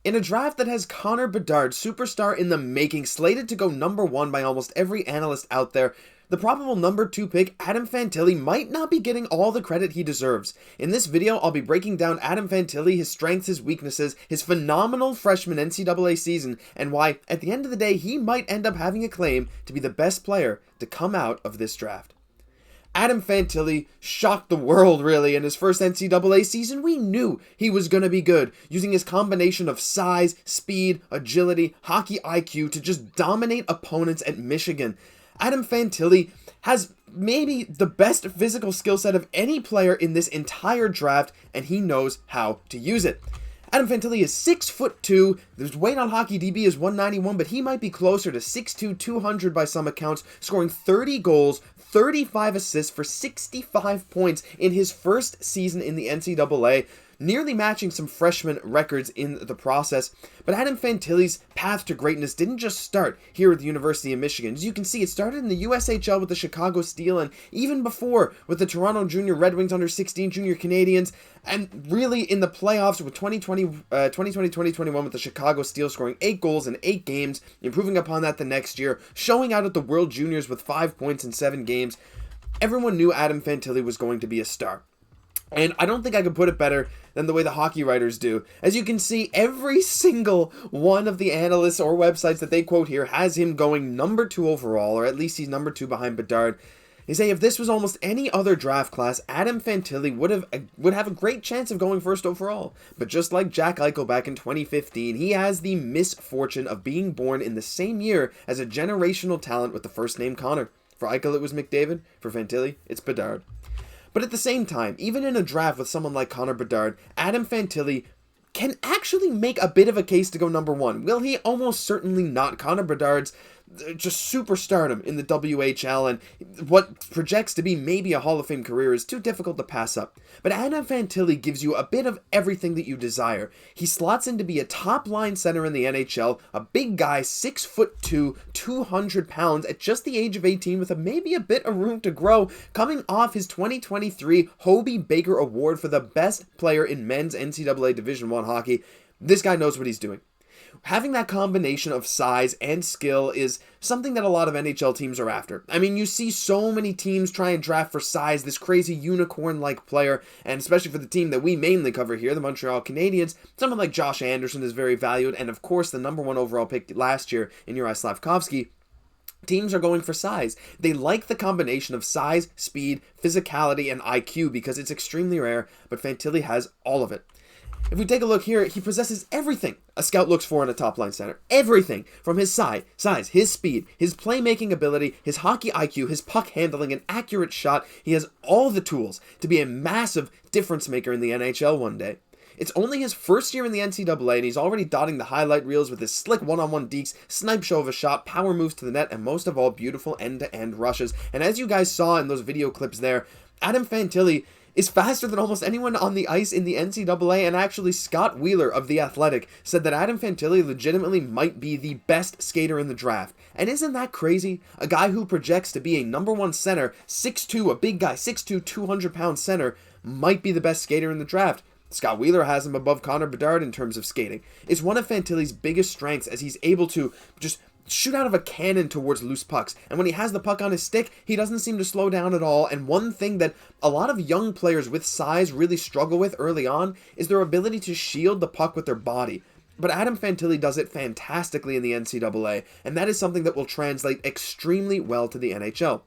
In a draft that has Connor Bedard, superstar in the making, slated to go number 1 by almost every analyst out there, the probable number 2 pick, Adam Fantilli, might not be getting all the credit he deserves. In this video, I'll be breaking down Adam Fantilli, his strengths, his weaknesses, his phenomenal freshman NCAA season, and why, at the end of the day, he might end up having a claim to be the best player to come out of this draft. Adam Fantilli shocked the world, really, in his first NCAA season. We knew he was going to be good, using his combination of size, speed, agility, hockey IQ to just dominate opponents at Michigan. Adam Fantilli has maybe the best physical skill set of any player in this entire draft, and he knows how to use it. Adam Fantilli is 6'2", his weight on Hockey DB is 191, but he might be closer to 6'2", 200 by some accounts, scoring 30 goals, 35 assists for 65 points in his first season in the NCAA, nearly matching some freshman records in the process. But Adam Fantilli's path to greatness didn't just start here at the University of Michigan. As you can see, it started in the USHL with the Chicago Steel, and even before with the Toronto Junior Red Wings under 16 Junior Canadiens, and really in the playoffs with 2020-2021 with the Chicago Steel, scoring 8 goals in 8 games, improving upon that the next year, showing out at the World Juniors with 5 points in 7 games. Everyone knew Adam Fantilli was going to be a star. And I don't think I could put it better than the way the hockey writers do. As you can see, every single one of the analysts or websites that they quote here has him going number 2 overall, or at least he's number 2 behind Bedard. They say if this was almost any other draft class, Adam Fantilli would have a great chance of going first overall. But just like Jack Eichel back in 2015, he has the misfortune of being born in the same year as a generational talent with the first name Connor. For Eichel, it was McDavid. For Fantilli, it's Bedard. But at the same time, even in a draft with someone like Connor Bedard, Adam Fantilli can actually make a bit of a case to go number 1. Will he? Almost certainly not. Connor Bedard's just superstardom in the WHL and what projects to be maybe a Hall of Fame career is too difficult to pass up. But Adam Fantilli gives you a bit of everything that you desire. He slots in to be a top-line center in the NHL, a big guy, 6'2", 200 pounds, at just the age of 18 with maybe a bit of room to grow, coming off his 2023 Hobey Baker Award for the best player in men's NCAA Division I hockey. This guy knows what he's doing. Having that combination of size and skill is something that a lot of NHL teams are after. I mean, you see so many teams try and draft for size, this crazy unicorn-like player, and especially for the team that we mainly cover here, the Montreal Canadiens, someone like Josh Anderson is very valued, and of course the number 1 overall pick last year in Juraj Slafkovsky. Teams are going for size. They like the combination of size, speed, physicality, and IQ because it's extremely rare, but Fantilli has all of it. If we take a look here, he possesses everything a scout looks for in a top-line center. Everything from his size, his speed, his playmaking ability, his hockey IQ, his puck handling, an accurate shot. He has all the tools to be a massive difference maker in the NHL one day. It's only his first year in the NCAA, and he's already dotting the highlight reels with his slick one-on-one dekes, snipe show of a shot, power moves to the net, and most of all, beautiful end-to-end rushes. And as you guys saw in those video clips there, Adam Fantilli is faster than almost anyone on the ice in the NCAA, and actually Scott Wheeler of The Athletic said that Adam Fantilli legitimately might be the best skater in the draft. And isn't that crazy? A guy who projects to be a number 1 center, 6'2", a big guy, 6'2", 200-pound center, might be the best skater in the draft. Scott Wheeler has him above Connor Bedard in terms of skating. It's one of Fantilli's biggest strengths, as he's able to just shoot out of a cannon towards loose pucks. And when he has the puck on his stick, he doesn't seem to slow down at all. And one thing that a lot of young players with size really struggle with early on is their ability to shield the puck with their body. But Adam Fantilli does it fantastically in the NCAA, and that is something that will translate extremely well to the NHL.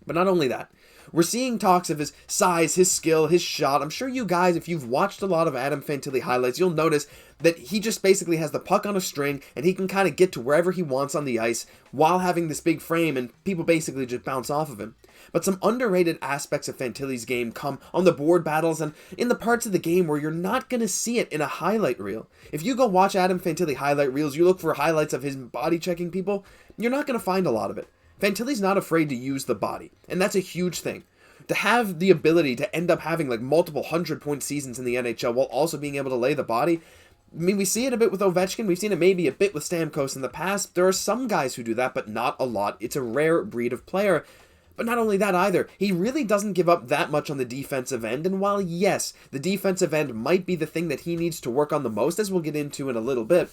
But not only that, we're seeing talks of his size, his skill, his shot. I'm sure you guys, if you've watched a lot of Adam Fantilli highlights, you'll notice that he just basically has the puck on a string, and he can kind of get to wherever he wants on the ice while having this big frame, and people basically just bounce off of him. But some underrated aspects of Fantilli's game come on the board battles and in the parts of the game where you're not going to see it in a highlight reel. If you go watch Adam Fantilli highlight reels, you look for highlights of his body checking people, you're not going to find a lot of it. Fantilli's not afraid to use the body, and that's a huge thing. To have the ability to end up having like multiple 100-point seasons in the NHL while also being able to lay the body, I mean, we see it a bit with Ovechkin. We've seen it maybe a bit with Stamkos in the past. There are some guys who do that, but not a lot. It's a rare breed of player. But not only that either, he really doesn't give up that much on the defensive end, and while yes, the defensive end might be the thing that he needs to work on the most, as we'll get into in a little bit,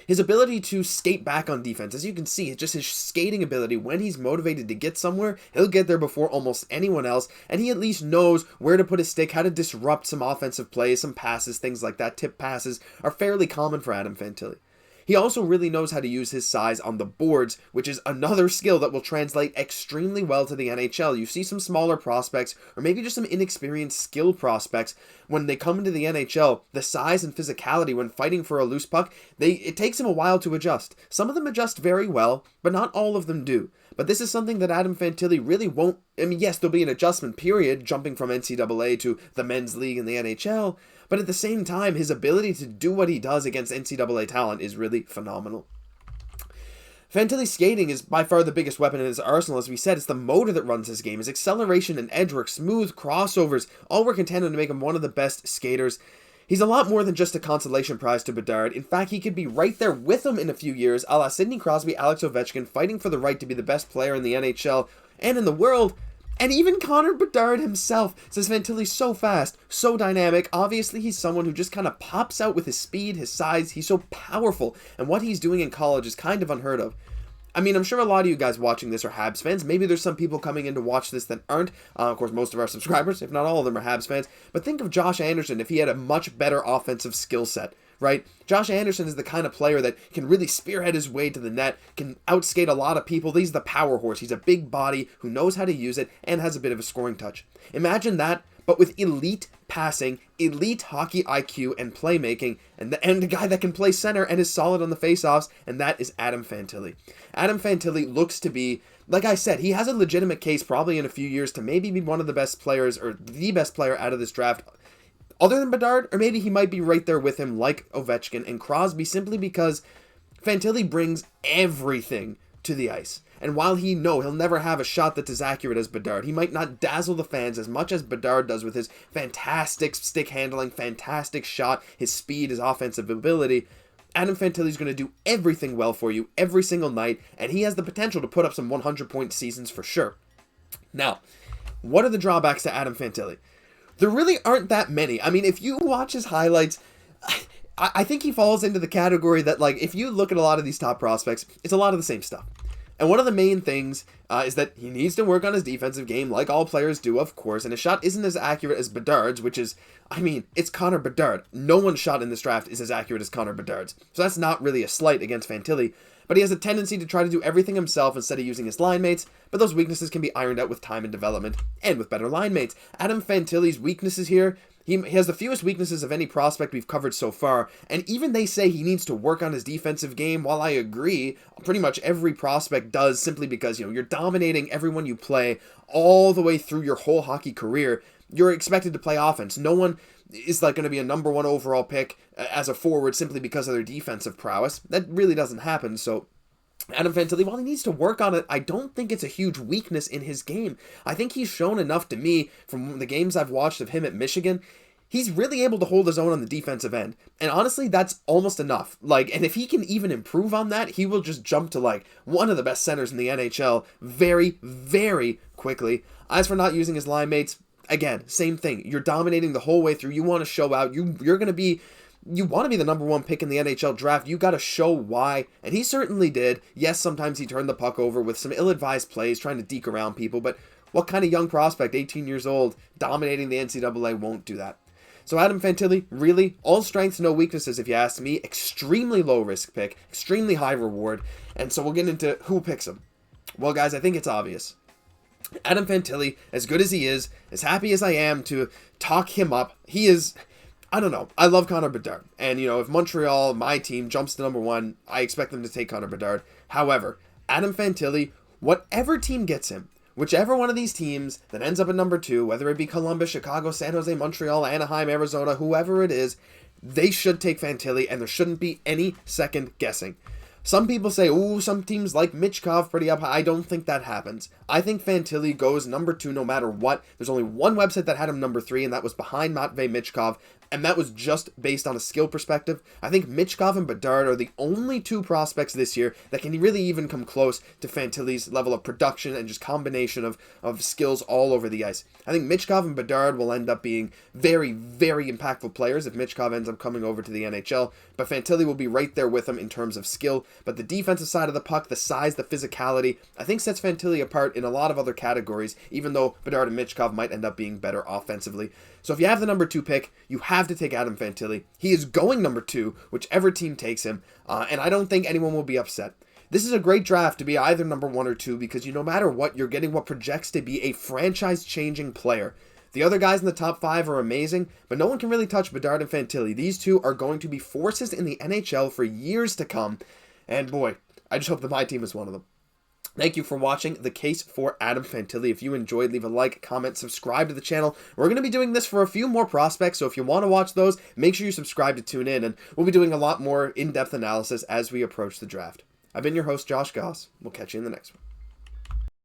his ability to skate back on defense, as you can see, just his skating ability, when he's motivated to get somewhere, he'll get there before almost anyone else, and he at least knows where to put his stick, how to disrupt some offensive plays, some passes, things like that. Tip passes are fairly common for Adam Fantilli. He also really knows how to use his size on the boards, which is another skill that will translate extremely well to the NHL. You see some smaller prospects, or maybe just some inexperienced skill prospects, when they come into the NHL, the size and physicality when fighting for a loose puck, it takes them a while to adjust. Some of them adjust very well, but not all of them do. But this is something that Adam Fantilli really won't... I mean, yes, there'll be an adjustment period, jumping from NCAA to the men's league in the NHL, but at the same time, his ability to do what he does against NCAA talent is really phenomenal. Fantilli's skating is by far the biggest weapon in his arsenal. As we said, it's the motor that runs his game. His acceleration and edge work, smooth crossovers, all work in tandem to make him one of the best skaters. He's a lot more than just a consolation prize to Bedard. In fact, he could be right there with him in a few years, a la Sidney Crosby, Alex Ovechkin, fighting for the right to be the best player in the NHL and in the world. And even Connor Bedard himself says Fantilli's so fast, so dynamic. Obviously, he's someone who just kind of pops out with his speed, his size. He's so powerful, and what he's doing in college is kind of unheard of. I mean, I'm sure a lot of you guys watching this are Habs fans. Maybe there's some people coming in to watch this that aren't. Of course, most of our subscribers, if not all of them, are Habs fans. But think of Josh Anderson if he had a much better offensive skill set, right? Josh Anderson is the kind of player that can really spearhead his way to the net, can outskate a lot of people. He's the power horse. He's a big body who knows how to use it and has a bit of a scoring touch. Imagine that, but with elite passing, elite hockey IQ and playmaking, and a guy that can play center and is solid on the faceoffs, and that is Adam Fantilli. Adam Fantilli looks to be, like I said, he has a legitimate case probably in a few years to maybe be one of the best players, or the best player out of this draft, other than Bedard, or maybe he might be right there with him like Ovechkin and Crosby, simply because Fantilli brings everything to the ice. And while he'll never have a shot that's as accurate as Bedard, he might not dazzle the fans as much as Bedard does with his fantastic stick handling, fantastic shot, his speed, his offensive ability. Adam Fantilli's going to do everything well for you every single night, and he has the potential to put up some 100-point seasons for sure. Now, what are the drawbacks to Adam Fantilli? There really aren't that many. I mean, if you watch his highlights, I think he falls into the category that, like, if you look at a lot of these top prospects, it's a lot of the same stuff. And one of the main things is that he needs to work on his defensive game, like all players do, of course, and his shot isn't as accurate as Bedard's, which is, I mean, it's Connor Bedard. No one's shot in this draft is as accurate as Connor Bedard's. So that's not really a slight against Fantilli, but he has a tendency to try to do everything himself instead of using his line mates, but those weaknesses can be ironed out with time and development, and with better line mates. Adam Fantilli's weaknesses here, he has the fewest weaknesses of any prospect we've covered so far, and even they say he needs to work on his defensive game. While I agree, pretty much every prospect does, simply because, you're dominating everyone you play all the way through your whole hockey career. You're expected to play offense. No one is like going to be a number 1 overall pick as a forward simply because of their defensive prowess. That really doesn't happen, so Adam Fantilli, while he needs to work on it, I don't think it's a huge weakness in his game. I think he's shown enough to me from the games I've watched of him at Michigan. He's really able to hold his own on the defensive end. And honestly, that's almost enough. And if he can even improve on that, he will just jump to, one of the best centers in the NHL very, very quickly. As for not using his line mates, again, same thing. You're dominating the whole way through. You want to show out. You want to be the number 1 pick in the NHL draft. You got to show why. And he certainly did. Yes, sometimes he turned the puck over with some ill-advised plays, trying to deke around people. But what kind of young prospect, 18 years old, dominating the NCAA won't do that? So Adam Fantilli, really, all strengths, no weaknesses if you ask me. Extremely low risk pick, extremely high reward. And so we'll get into who picks him. Well, guys, I think it's obvious. Adam Fantilli, as good as he is, as happy as I am to talk him up, he is, I don't know, I love Connor Bedard. And, if Montreal, my team, jumps to number 1, I expect them to take Connor Bedard. However, Adam Fantilli, whatever team gets him, whichever one of these teams that ends up at number 2, whether it be Columbus, Chicago, San Jose, Montreal, Anaheim, Arizona, whoever it is, they should take Fantilli, and there shouldn't be any second guessing. Some people say, some teams like Michkov pretty up high. I don't think that happens. I think Fantilli goes number 2 no matter what. There's only one website that had him number 3, and that was behind Matvei Michkov. and that was just based on a skill perspective. I think Michkov and Bedard are the only two prospects this year that can really even come close to Fantilli's level of production and just combination of skills all over the ice. I think Michkov and Bedard will end up being very, very impactful players if Michkov ends up coming over to the NHL, but Fantilli will be right there with him in terms of skill. But the defensive side of the puck, the size, the physicality, I think sets Fantilli apart in a lot of other categories, even though Bedard and Michkov might end up being better offensively. So if you have the number 2 pick, you have to take Adam Fantilli. He is going number 2, whichever team takes him, and I don't think anyone will be upset. This is a great draft to be either number 1 or 2 because no matter what, you're getting what projects to be a franchise-changing player. The other guys in the top 5 are amazing, but no one can really touch Bedard and Fantilli. These two are going to be forces in the NHL for years to come, and boy, I just hope that my team is one of them. Thank you for watching The Case for Adam Fantilli. If you enjoyed, leave a like, comment, subscribe to the channel. We're going to be doing this for a few more prospects, so if you want to watch those, make sure you subscribe to tune in, and we'll be doing a lot more in-depth analysis as we approach the draft. I've been your host, Josh Gosse. We'll catch you in the next one.